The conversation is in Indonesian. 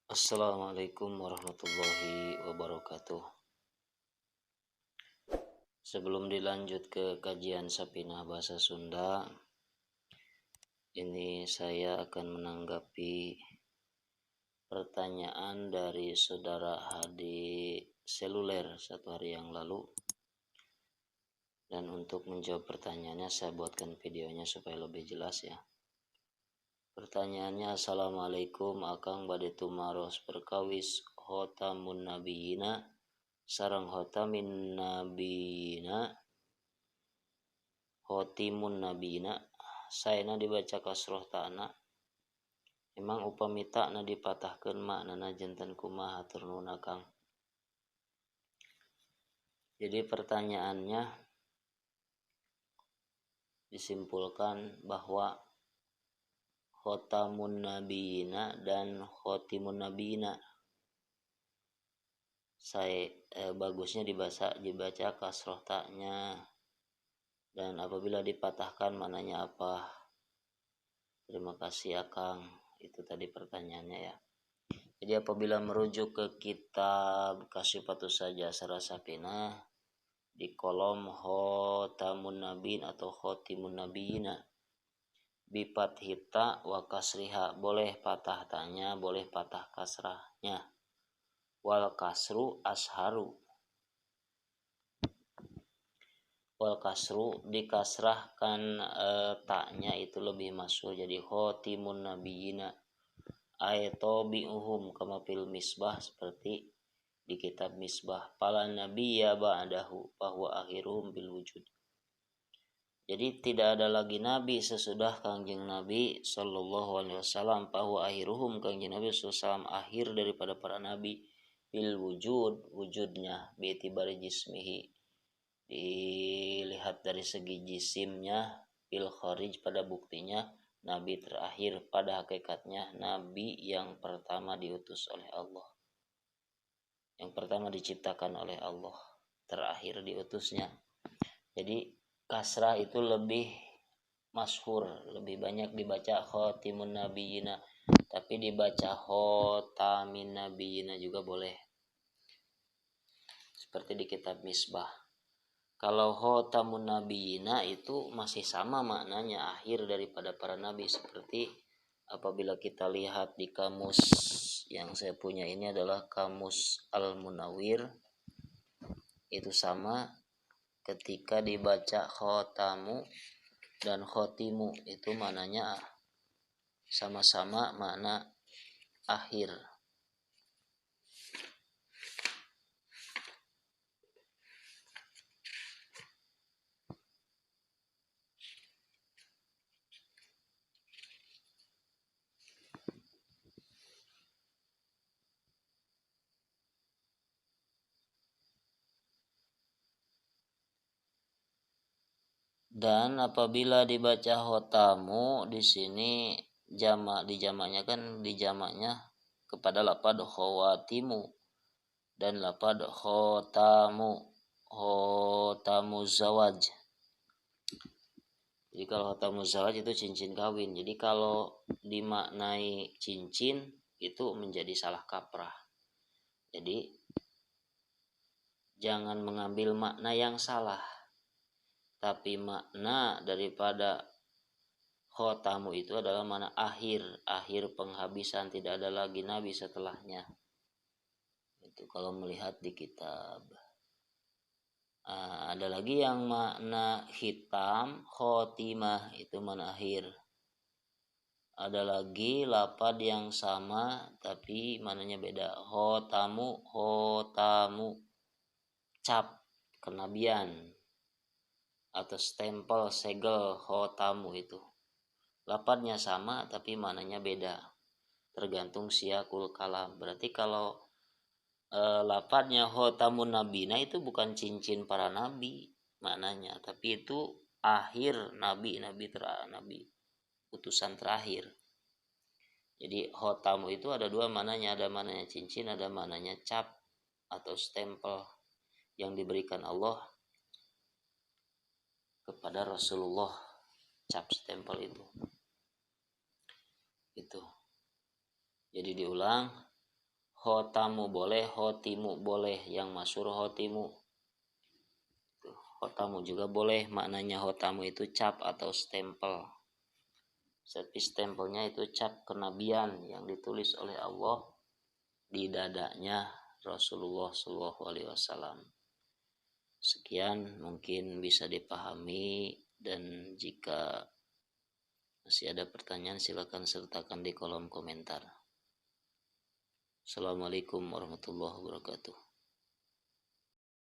Assalamualaikum warahmatullahi wabarakatuh. Sebelum dilanjut ke kajian Sapinah Bahasa Sunda, ini saya akan menanggapi pertanyaan dari saudara Hadi Seluler satu hari yang lalu. Dan untuk menjawab pertanyaannya, saya buatkan videonya supaya lebih jelas ya. Pertanyaannya, Assalamualaikum akang bade tumaros perkawis khotamun nabiyina sareng khotamin nabiyina khotimun nabiyina saena dibaca kasroh ta'na emang upamita na dipatahkeun maknana janten kumaha hatur nuhun akang. Jadi pertanyaannya disimpulkan bahwa khotamun nabiyina dan khotimun nabiyina bagusnya dibaca kasroh ta'nya, dan apabila dipatahkan mananya apa? Terima kasih akang. Itu tadi pertanyaannya ya. Jadi apabila merujuk ke kitab Kasifatus Saja Sarah Sapinah di kolom khotamun nabiin atau khotimun nabiyina bifathita wa kasriha, boleh patah tanya, boleh patah kasrahnya. Wal kasru asharu, wal kasru dikasrahkan taknya itu lebih masyhur jadi khotimun nabiyina ayatobi'uhum kama fil misbah, seperti di kitab misbah, pala nabiyya ba'dahu bahwa akhiruhum bil wujud. Jadi tidak ada lagi nabi sesudah Kangjeng Nabi sallallahu alaihi wasallam, bahwa akhiruhum Kangjeng Nabi sallallahu alaihi wasallam akhir daripada para nabi, bil wujud wujudnya, bi'tibari jismihi dilihat dari segi jisimnya, bil kharij pada buktinya, nabi terakhir pada hakikatnya, nabi yang pertama diutus oleh Allah, yang pertama diciptakan oleh Allah, terakhir diutusnya. Jadi kasrah itu lebih masyhur, lebih banyak dibaca khotimun nabiyina, tapi dibaca khotamin nabiyina juga boleh, seperti di kitab misbah. Kalau khotamun nabiyina itu masih sama maknanya, akhir daripada para nabi, seperti apabila kita lihat di kamus yang saya punya ini adalah kamus Al-Munawwir, itu sama, ketika dibaca khotamu dan khotimu itu maknanya sama-sama makna akhir. Dan apabila dibaca khotamu di sini dijamaknya kepada lapad khawatimu dan lapad khotamu zawaj. Jadi kalau khotamu zawaj itu cincin kawin. Jadi kalau dimaknai cincin itu menjadi salah kaprah. Jadi jangan mengambil makna yang salah, tapi makna daripada khotamu itu adalah makna akhir penghabisan, tidak ada lagi nabi setelahnya. Itu kalau melihat di kitab. Ada lagi yang makna hitam, khotimah, itu makna akhir. Ada lagi lapad yang sama tapi maknanya beda, khotamu cap kenabian atau stempel segel khotamu, itu lapadnya sama tapi maknanya beda, tergantung siakul kalam. Berarti kalau lapadnya khotamun nabina itu bukan cincin para nabi maknanya, tapi itu akhir nabi utusan terakhir. Jadi khotamu itu ada dua maknanya, ada maknanya cincin, ada maknanya cap atau stempel yang diberikan Allah kepada Rasulullah, cap stempel itu. Jadi diulang, Hotamu boleh, hotimu boleh, yang masyhur hotimu. Hotamu juga boleh, maknanya hotamu itu cap atau stempel. Tapi stempelnya itu cap kenabian yang ditulis oleh Allah di dadanya Rasulullah Shallallahu Alaihi Wasallam. Sekian mungkin bisa dipahami, dan jika masih ada pertanyaan silakan sertakan di kolom komentar. Assalamualaikum warahmatullahi wabarakatuh.